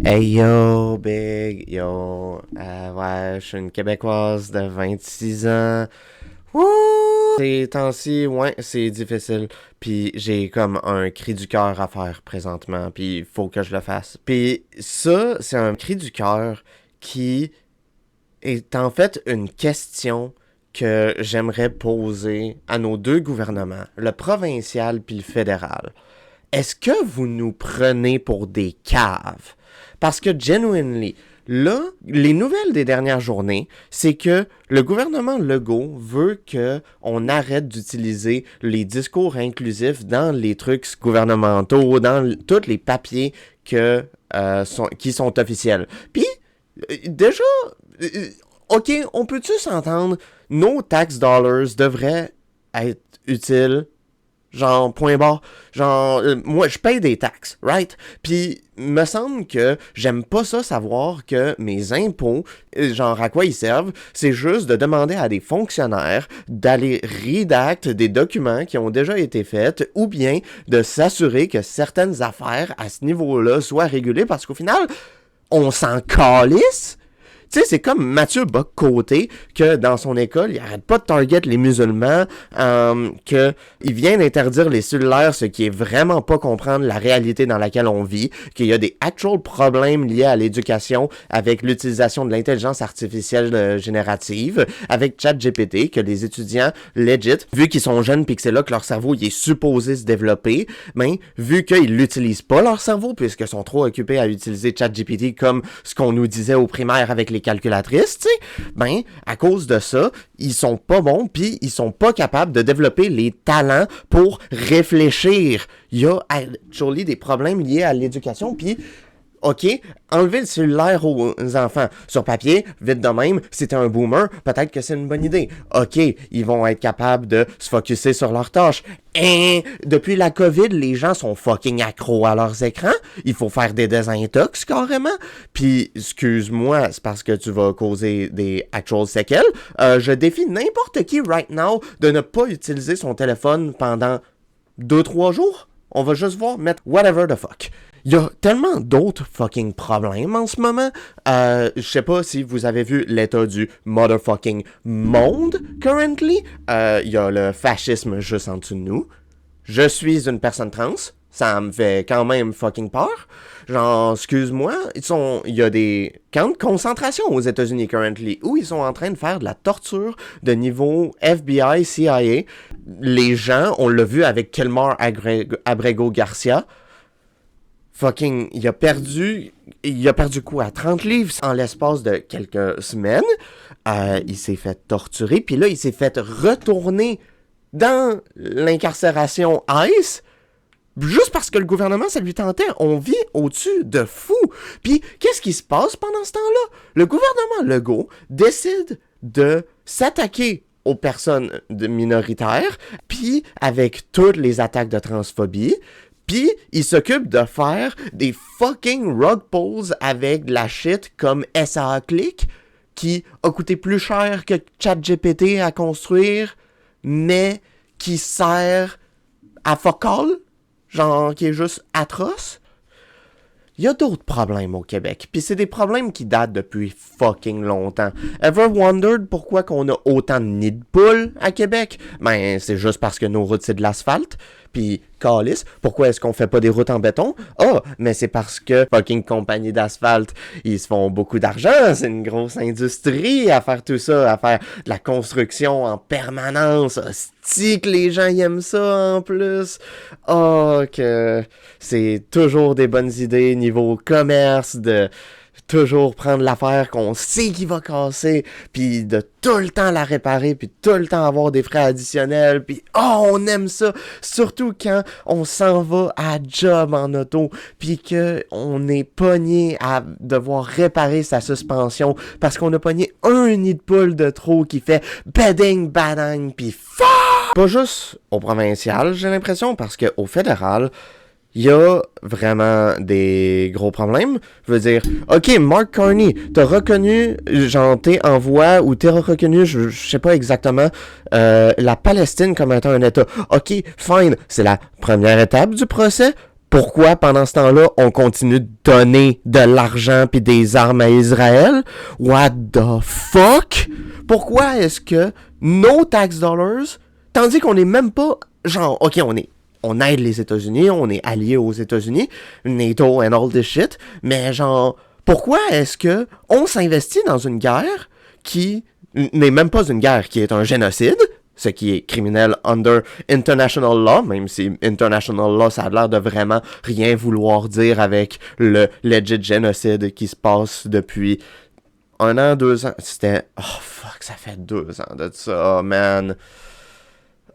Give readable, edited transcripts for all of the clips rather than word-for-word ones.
Hey yo, big yo. Ouais, je suis une Québécoise de 26 ans. Wouh! Ces temps-ci, ouais, c'est difficile. Puis j'ai comme un cri du cœur à faire présentement. Puis il faut que je le fasse. Puis ça, c'est un cri du cœur qui est en fait une question que j'aimerais poser à nos deux gouvernements, le provincial puis le fédéral. Est-ce que vous nous prenez pour des caves? Parce que, genuinely, là, les nouvelles des dernières journées, c'est que le gouvernement Legault veut qu'on arrête d'utiliser les discours inclusifs dans les trucs gouvernementaux, dans tous les papiers qui sont officiels. Puis, déjà, OK, on peut-tu s'entendre? Nos tax dollars devraient être utiles. Genre, point barre. Genre, moi, je paye des taxes, right? Puis, me semble que j'aime pas ça savoir que mes impôts, genre, à quoi ils servent, c'est juste de demander à des fonctionnaires d'aller rédact des documents qui ont déjà été faits ou bien de s'assurer que certaines affaires à ce niveau-là soient régulées parce qu'au final, on s'en calisse. Tu sais, c'est comme Mathieu Bock-Côté, que dans son école, il arrête pas de target les musulmans, qu'il vient d'interdire les cellulaires, ce qui est vraiment pas comprendre la réalité dans laquelle on vit, qu'il y a des actual problèmes liés à l'éducation avec l'utilisation de l'intelligence artificielle générative, avec ChatGPT, que les étudiants, legit, vu qu'ils sont jeunes pis que c'est là que leur cerveau il est supposé se développer, ben, vu qu'ils l'utilisent pas leur cerveau, puisqu'ils sont trop occupés à utiliser ChatGPT comme ce qu'on nous disait au primaire avec les calculatrices, tu sais, ben, à cause de ça, ils sont pas bons, puis ils sont pas capables de développer les talents pour réfléchir. Il y a actually des problèmes liés à l'éducation, puis OK, enlever le cellulaire aux enfants. Sur papier, vite de même, si t'es un boomer, peut-être que c'est une bonne idée. OK, ils vont être capables de se focusser sur leurs tâches. Depuis la COVID, les gens sont fucking accros à leurs écrans. Il faut faire des désintox carrément. Puis, excuse-moi, c'est parce que tu vas causer des actual séquelles. Je défie n'importe qui right now de ne pas utiliser son téléphone pendant 2-3 jours. On va juste voir mettre whatever the fuck. Il y a tellement d'autres fucking problèmes en ce moment. Je sais pas si vous avez vu l'état du motherfucking monde currently. Il y a le fascisme juste en dessous de nous. Je suis une personne trans. Ça me fait quand même fucking peur. Genre, excuse-moi, il y a des camps de concentration aux États-Unis currently où ils sont en train de faire de la torture de niveau FBI, CIA. Les gens, on l'a vu avec Kelmar Abrego Garcia. Fucking, il a perdu quoi, 30 livres en l'espace de quelques semaines. Il s'est fait torturer, puis là, il s'est fait retourner dans l'incarcération ICE, juste parce que le gouvernement, ça lui tentait. On vit au-dessus de fou. Puis, qu'est-ce qui se passe pendant ce temps-là? Le gouvernement Legault décide de s'attaquer aux personnes minoritaires, puis avec toutes les attaques de transphobie, puis, il s'occupe de faire des fucking rug pulls avec de la shit comme SAA Click, qui a coûté plus cher que ChatGPT à construire, mais qui sert à fuck all, genre qui est juste atroce. Il y a d'autres problèmes au Québec, puis c'est des problèmes qui datent depuis fucking longtemps. Ever wondered pourquoi qu'on a autant de nids de poules à Québec? Ben, c'est juste parce que nos routes, c'est de l'asphalte. Puis, calice, pourquoi est-ce qu'on fait pas des routes en béton? Mais c'est parce que fucking compagnie d'asphalte, ils se font beaucoup d'argent, c'est une grosse industrie à faire tout ça, à faire de la construction en permanence. Hostie que les gens y aiment ça en plus. Que c'est toujours des bonnes idées niveau commerce, de toujours prendre l'affaire qu'on sait qu'il va casser, puis de tout le temps la réparer, puis tout le temps avoir des frais additionnels, puis on aime ça, surtout quand on s'en va à job en auto, puis que on est pogné à devoir réparer sa suspension, parce qu'on a pogné un nid de poule de trop qui fait bading badang, puis fuck! Pas juste au provincial, j'ai l'impression, parce qu'au fédéral, il y a vraiment des gros problèmes. Je veux dire, OK, Mark Carney, t'as reconnu, genre, t'es en voie, ou t'es reconnu, je sais pas exactement, la Palestine comme étant un État. OK, fine, c'est la première étape du procès. Pourquoi, pendant ce temps-là, on continue de donner de l'argent pis des armes à Israël? What the fuck? Pourquoi est-ce que nos tax dollars, tandis qu'on est même pas, genre, ok, on aide les États-Unis, on est alliés aux États-Unis, NATO and all this shit, mais genre, pourquoi est-ce que on s'investit dans une guerre qui n'est même pas une guerre, qui est un génocide, ce qui est criminel under international law, même si international law, ça a l'air de vraiment rien vouloir dire avec le legit génocide qui se passe depuis 1 an, 2 ans. C'était... Oh fuck, ça fait 2 ans de ça, man.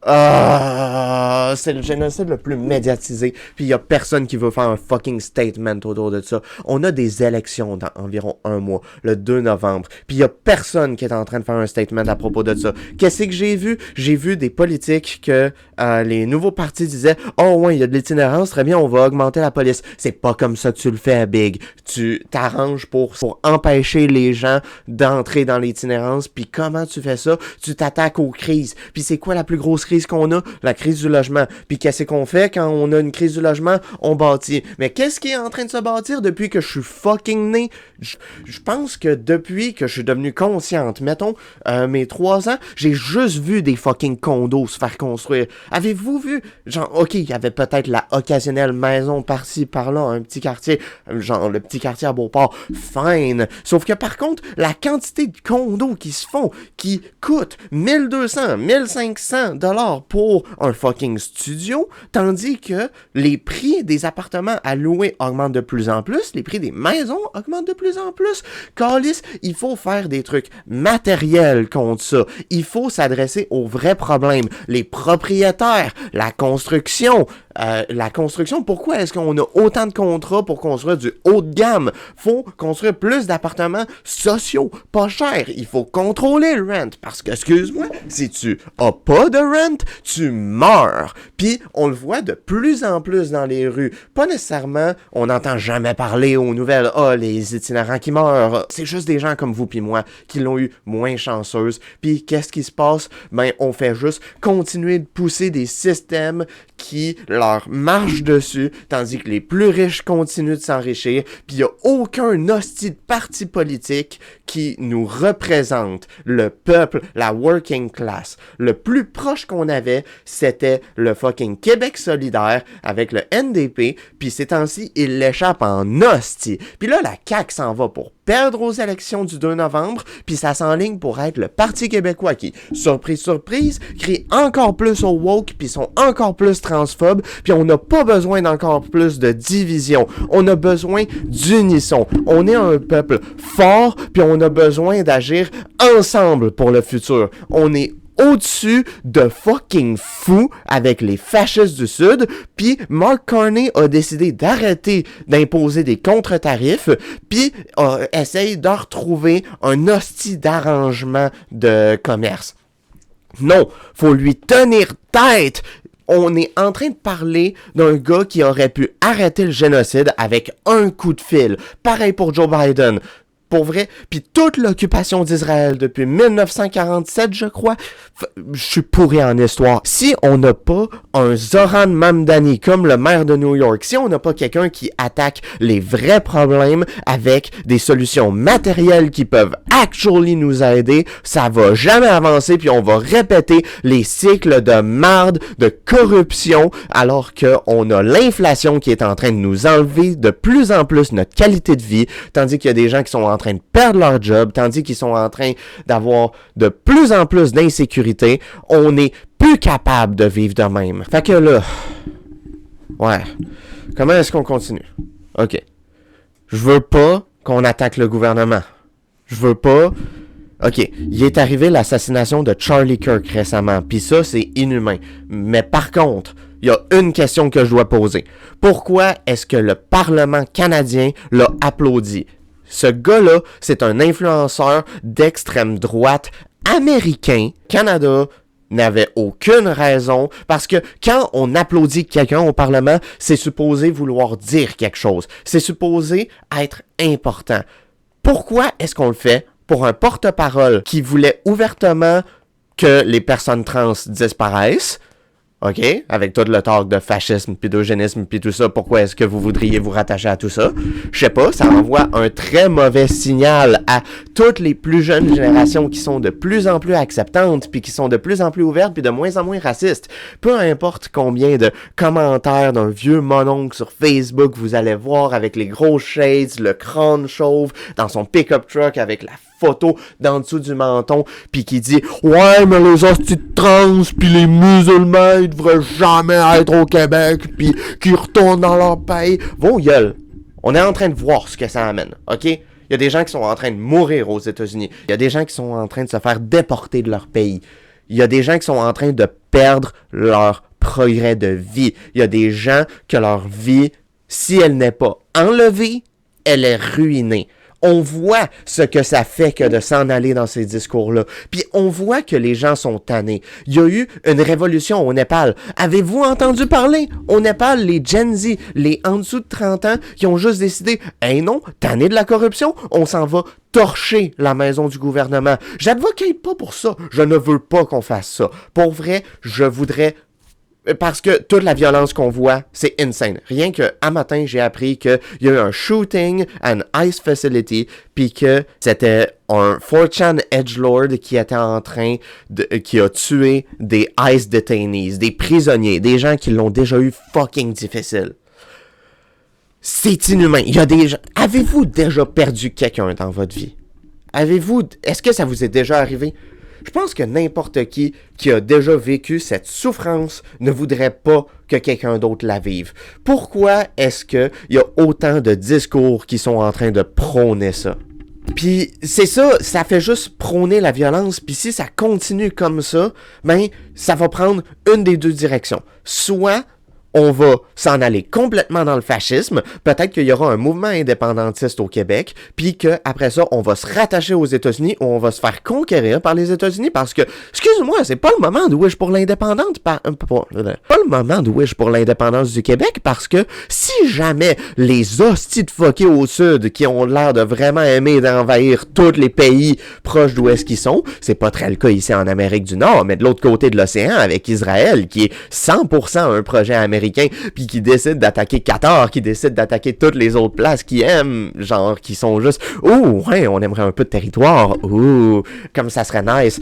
Ah, c'est le génocide le plus médiatisé, puis il y a personne qui veut faire un fucking statement autour de ça. On a des élections dans environ 1 mois, le 2 novembre, puis il y a personne qui est en train de faire un statement à propos de ça. Qu'est-ce que j'ai vu? J'ai vu des politiques que les nouveaux partis disaient « Oh ouais, il y a de l'itinérance, très bien, on va augmenter la police. » C'est pas comme ça que tu le fais, Big. Tu t'arranges pour empêcher les gens d'entrer dans l'itinérance, puis comment tu fais ça? Tu t'attaques aux crises. Puis c'est quoi la plus grosse crise qu'on a? La crise du logement. Puis qu'est-ce qu'on fait quand on a une crise du logement? On bâtit. Mais qu'est-ce qui est en train de se bâtir depuis que je suis fucking né? Je pense que depuis que je suis devenu consciente, mettons, mes 3 ans, j'ai juste vu des fucking condos se faire construire. Avez-vous vu? Genre, ok, il y avait peut-être la occasionnelle maison par-ci, par-là, un petit quartier, genre le petit quartier à Beauport, fine. Sauf que par contre, la quantité de condos qui se font, qui coûtent 1200, 1500 $ pour un fucking studio, tandis que les prix des appartements à louer augmentent de plus en plus, les prix des maisons augmentent de plus en plus. Calice, il faut faire des trucs matériels contre ça. Il faut s'adresser aux vrais problèmes. Les propriétaires, la construction, pourquoi est-ce qu'on a autant de contrats pour construire du haut de gamme? Faut construire plus d'appartements sociaux, pas chers. Il faut contrôler le rent, parce que, excuse-moi, si tu as pas de rent, tu meurs. Puis, on le voit de plus en plus dans les rues. Pas nécessairement, on n'entend jamais parler aux nouvelles, les itinérants qui meurent. C'est juste des gens comme vous puis moi qui l'ont eu moins chanceuse. Puis, qu'est-ce qui se passe? Ben, on fait juste continuer de pousser des systèmes qui leur marchent dessus, tandis que les plus riches continuent de s'enrichir, puis il n'y a aucun hostie de parti politique qui nous représente, le peuple, la working class. Le plus proche qu'on avait, c'était le fucking Québec solidaire avec le NDP, puis ces temps-ci, il l'échappe en hostie. Puis là, la CAQ s'en va pour perdre aux élections du 2 novembre, puis ça s'enligne pour être le Parti québécois qui, surprise, surprise, crie encore plus au woke, puis sont encore plus transphobes, puis on n'a pas besoin d'encore plus de division. On a besoin d'unisson. On est un peuple fort, puis on a besoin d'agir ensemble pour le futur. On est au-dessus de fucking fou avec les fascistes du Sud, puis Mark Carney a décidé d'arrêter d'imposer des contre-tarifs, puis essaye de retrouver un hostie d'arrangement de commerce. Non, faut lui tenir tête. On est en train de parler d'un gars qui aurait pu arrêter le génocide avec un coup de fil. Pareil pour Joe Biden. Pour vrai, puis toute l'occupation d'Israël depuis 1947, je crois, je suis pourri en histoire. Si on n'a pas un Zoran Mamdani comme le maire de New York, si on n'a pas quelqu'un qui attaque les vrais problèmes avec des solutions matérielles qui peuvent actually nous aider, ça va jamais avancer, puis on va répéter les cycles de marde, de corruption, alors qu'on a l'inflation qui est en train de nous enlever de plus en plus notre qualité de vie, tandis qu'il y a des gens qui sont en train de perdre leur job, tandis qu'ils sont en train d'avoir de plus en plus d'insécurité. On n'est plus capable de vivre de même. Fait que là, ouais, comment est-ce qu'on continue? Ok, je veux pas qu'on attaque le gouvernement. Je veux pas... Ok, il est arrivé l'assassination de Charlie Kirk récemment, pis ça, c'est inhumain. Mais par contre, il y a une question que je dois poser. Pourquoi est-ce que le Parlement canadien l'a applaudi? Ce gars-là, c'est un influenceur d'extrême droite américain. Canada n'avait aucune raison, parce que quand on applaudit quelqu'un au Parlement, c'est supposé vouloir dire quelque chose. C'est supposé être important. Pourquoi est-ce qu'on le fait pour un porte-parole qui voulait ouvertement que les personnes trans disparaissent? OK? Avec tout le talk de fascisme, puis d'eugénisme, puis tout ça, pourquoi est-ce que vous voudriez vous rattacher à tout ça? Je sais pas, ça envoie un très mauvais signal à toutes les plus jeunes générations qui sont de plus en plus acceptantes, puis qui sont de plus en plus ouvertes, puis de moins en moins racistes. Peu importe combien de commentaires d'un vieux mononcle sur Facebook vous allez voir avec les gros shades, le crâne chauve, dans son pick-up truck avec la photo d'en dessous du menton, puis qui dit « Ouais, mais les hosties de trans, puis les musulmans, ils devraient jamais être au Québec, puis qui retournent dans leur pays. » Vos gueules. On est en train de voir ce que ça amène, OK? Il y a des gens qui sont en train de mourir aux États-Unis. Il y a des gens qui sont en train de se faire déporter de leur pays. Il y a des gens qui sont en train de perdre leur progrès de vie. Il y a des gens que leur vie, si elle n'est pas enlevée, elle est ruinée. On voit ce que ça fait que de s'en aller dans ces discours-là. Puis on voit que les gens sont tannés. Il y a eu une révolution au Népal. Avez-vous entendu parler? Au Népal, les Gen Z, les en dessous de 30 ans, qui ont juste décidé « Hey non, tannés de la corruption, on s'en va torcher la maison du gouvernement. » J'advocate pas pour ça. Je ne veux pas qu'on fasse ça. Pour vrai, je voudrais... Parce que toute la violence qu'on voit, c'est insane. Rien que à matin, j'ai appris qu'il y a eu un shooting à une ICE facility, puis que c'était un 4chan edgelord qui était en train qui a tué des ICE detainees, des prisonniers, des gens qui l'ont déjà eu fucking difficile. C'est inhumain. Il y a des gens... Avez-vous déjà perdu quelqu'un dans votre vie? Est-ce que ça vous est déjà arrivé? Je pense que n'importe qui a déjà vécu cette souffrance ne voudrait pas que quelqu'un d'autre la vive. Pourquoi est-ce qu'il y a autant de discours qui sont en train de prôner ça? Puis c'est ça, ça fait juste prôner la violence, puis si ça continue comme ça, ben ça va prendre une des deux directions. Soit on va s'en aller complètement dans le fascisme, peut-être qu'il y aura un mouvement indépendantiste au Québec, puis qu'après ça, on va se rattacher aux États-Unis ou on va se faire conquérir par les États-Unis parce que, excuse-moi, c'est pas le moment de wish pour l'indépendance, pas le moment de wish pour l'indépendance du Québec parce que si jamais les hosties de fuckés au sud qui ont l'air de vraiment aimer d'envahir tous les pays proches d'où est-ce qu'ils sont, c'est pas très le cas ici en Amérique du Nord, mais de l'autre côté de l'océan avec Israël qui est 100% un projet américain, puis qui décide d'attaquer Qatar, qui décide d'attaquer toutes les autres places qui aiment, genre, qui sont juste, ouh, ouais, on aimerait un peu de territoire, ouh, comme ça serait nice.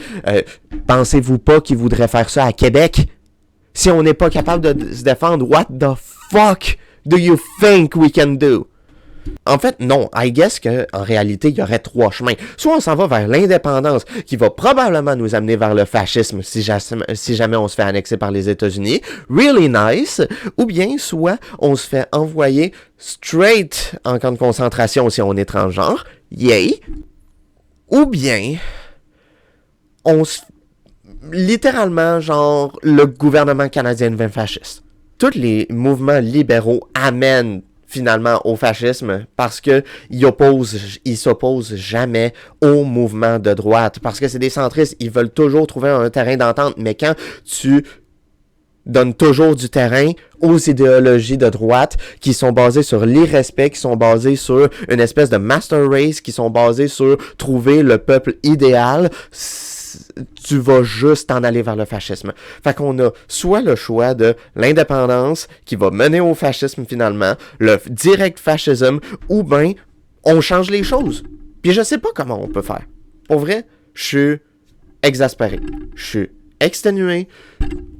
Pensez-vous pas qu'ils voudraient faire ça à Québec? Si on n'est pas capable de se défendre, what the fuck do you think we can do? En fait, non. I guess qu'en réalité, il y aurait trois chemins. Soit on s'en va vers l'indépendance, qui va probablement nous amener vers le fascisme si jamais on se fait annexer par les États-Unis. Really nice. Ou bien, soit on se fait envoyer straight en camp de concentration si on est transgenre. Yay. Ou bien, littéralement, genre, le gouvernement canadien devient fasciste. Tous les mouvements libéraux amènent finalement au fascisme parce que ils s'opposent jamais au mouvement de droite parce que c'est des centristes, ils veulent toujours trouver un terrain d'entente, mais quand tu donnes toujours du terrain aux idéologies de droite qui sont basées sur l'irrespect, qui sont basées sur une espèce de master race, qui sont basées sur trouver le peuple idéal, tu vas juste en aller vers le fascisme. Fait qu'on a soit le choix de l'indépendance qui va mener au fascisme finalement, le direct fascisme, ou ben on change les choses. Puis je sais pas comment on peut faire. Pour vrai, je suis exaspéré. Je suis exténué.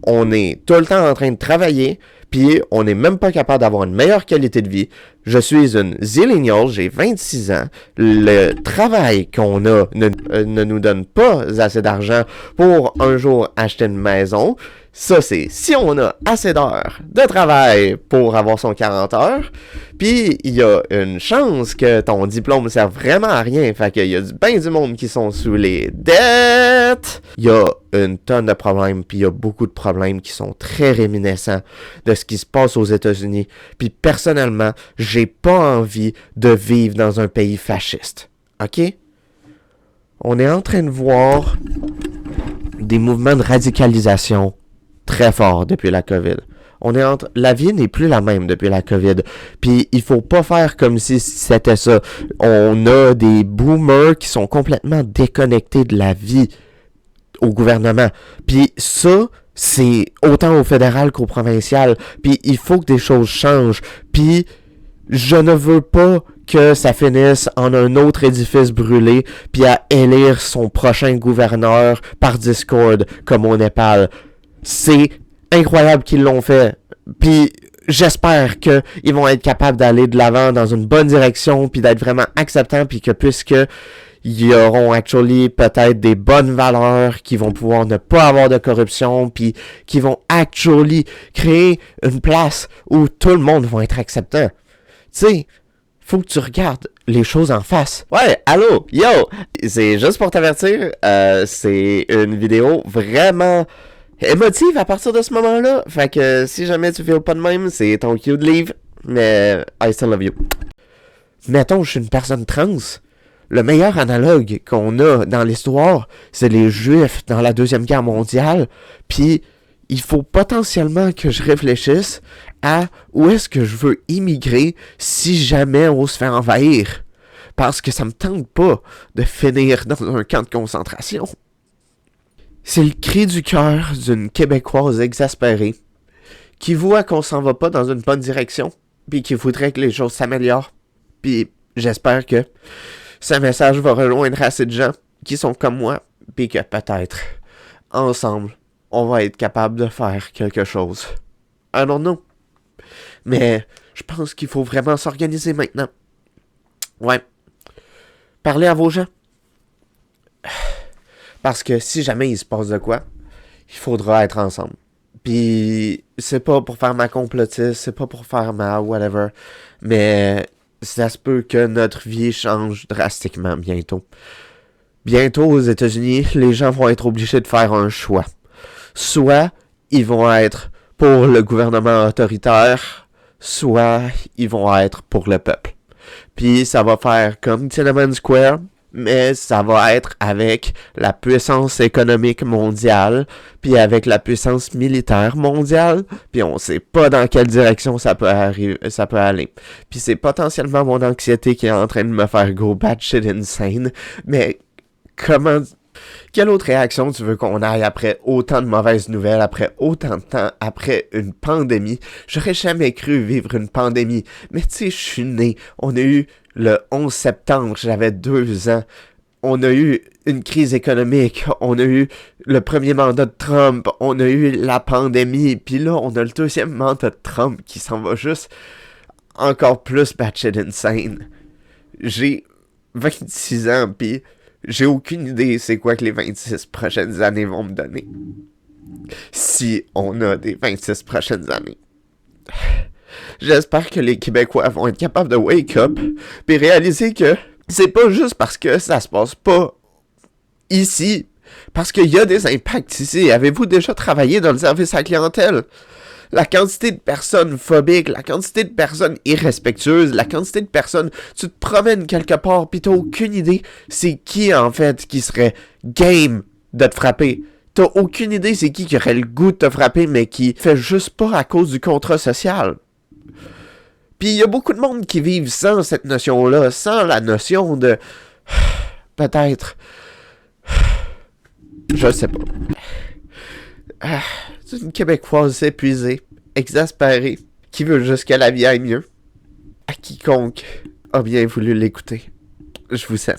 On est tout le temps en train de travailler, puis on n'est même pas capable d'avoir une meilleure qualité de vie. Je suis une zillennial, j'ai 26 ans. Le travail qu'on a ne nous donne pas assez d'argent pour un jour acheter une maison. Ça, c'est si on a assez d'heures de travail pour avoir son 40 heures, puis il y a une chance que ton diplôme sert vraiment à rien, fait qu'il y a bien du monde qui sont sous les dettes. Il y a une tonne de problèmes, puis il y a beaucoup de problèmes qui sont très réminiscents de ce qui se passe aux États-Unis. Puis personnellement, j'ai pas envie de vivre dans un pays fasciste. OK? On est en train de voir des mouvements de radicalisation très fort depuis la COVID. La vie n'est plus la même depuis la COVID. Puis il faut pas faire comme si c'était ça. On a des boomers qui sont complètement déconnectés de la vie au gouvernement. Puis ça, C'est autant au fédéral qu'au provincial. Puis il faut que des choses changent. Puis je ne veux pas que ça finisse en un autre édifice brûlé, puis à élire son prochain gouverneur par Discord, comme au Népal. C'est incroyable qu'ils l'ont fait. Puis j'espère qu'ils vont être capables d'aller de l'avant dans une bonne direction, puis d'être vraiment acceptants, puis que puisque ils auront actually peut-être des bonnes valeurs, qui vont pouvoir ne pas avoir de corruption, puis qui vont actually créer une place où tout le monde va être acceptant. Tu sais, faut que tu regardes les choses en face. Ouais, allô, yo, c'est juste pour t'avertir, c'est une vidéo vraiment émotive à partir de ce moment-là. Fait que si jamais tu feels pas de même, c'est ton cue de leave, mais I still love you. Mettons, je suis une personne trans. Le meilleur analogue qu'on a dans l'histoire, c'est les Juifs dans la Deuxième Guerre mondiale. Puis, il faut potentiellement que je réfléchisse à où est-ce que je veux immigrer si jamais on se fait envahir. Parce que ça me tente pas de finir dans un camp de concentration. C'est le cri du cœur d'une Québécoise exaspérée qui voit qu'on s'en va pas dans une bonne direction, puis qui voudrait que les choses s'améliorent. Puis j'espère que ce message va rejoindre assez de gens qui sont comme moi, puis que peut-être, ensemble, on va être capable de faire quelque chose. I don't know. Mais je pense qu'il faut vraiment s'organiser maintenant. Ouais. Parlez à vos gens. Parce que si jamais il se passe de quoi, il faudra être ensemble. Puis c'est pas pour faire ma complotiste, c'est pas pour faire ma whatever, mais ça se peut que notre vie change drastiquement bientôt. Bientôt aux États-Unis, les gens vont être obligés de faire un choix. Soit ils vont être pour le gouvernement autoritaire, soit ils vont être pour le peuple. Puis ça va faire comme Tiananmen Square, mais ça va être avec la puissance économique mondiale, puis avec la puissance militaire mondiale, puis on sait pas dans quelle direction ça peut aller. Puis c'est potentiellement mon anxiété qui est en train de me faire go batshit insane, mais quelle autre réaction tu veux qu'on aille après autant de mauvaises nouvelles, après autant de temps, après une pandémie? J'aurais jamais cru vivre une pandémie, mais tu sais, je suis né, on a eu le 11 septembre, j'avais 2 ans. On a eu une crise économique, on a eu le premier mandat de Trump, on a eu la pandémie, puis là, on a le deuxième mandat de Trump qui s'en va juste encore plus batshit insane. J'ai 26 ans, puis j'ai aucune idée c'est quoi que les 26 prochaines années vont me donner. Si on a des 26 prochaines années. J'espère que les Québécois vont être capables de wake up puis réaliser que c'est pas juste parce que ça se passe pas ici, parce qu'il y a des impacts ici. Avez-vous déjà travaillé dans le service à la clientèle? La quantité de personnes phobiques, la quantité de personnes irrespectueuses, la quantité de personnes... Tu te promènes quelque part pis t'as aucune idée c'est qui en fait qui serait game de te frapper. T'as aucune idée c'est qui aurait le goût de te frapper mais qui fait juste pas à cause du contrat social. Puis il y a beaucoup de monde qui vivent sans cette notion-là, sans la notion de... Peut-être... Je sais pas. C'est une Québécoise épuisée, exaspérée, qui veut juste que la vie aille mieux. À quiconque a bien voulu l'écouter. Je vous aime.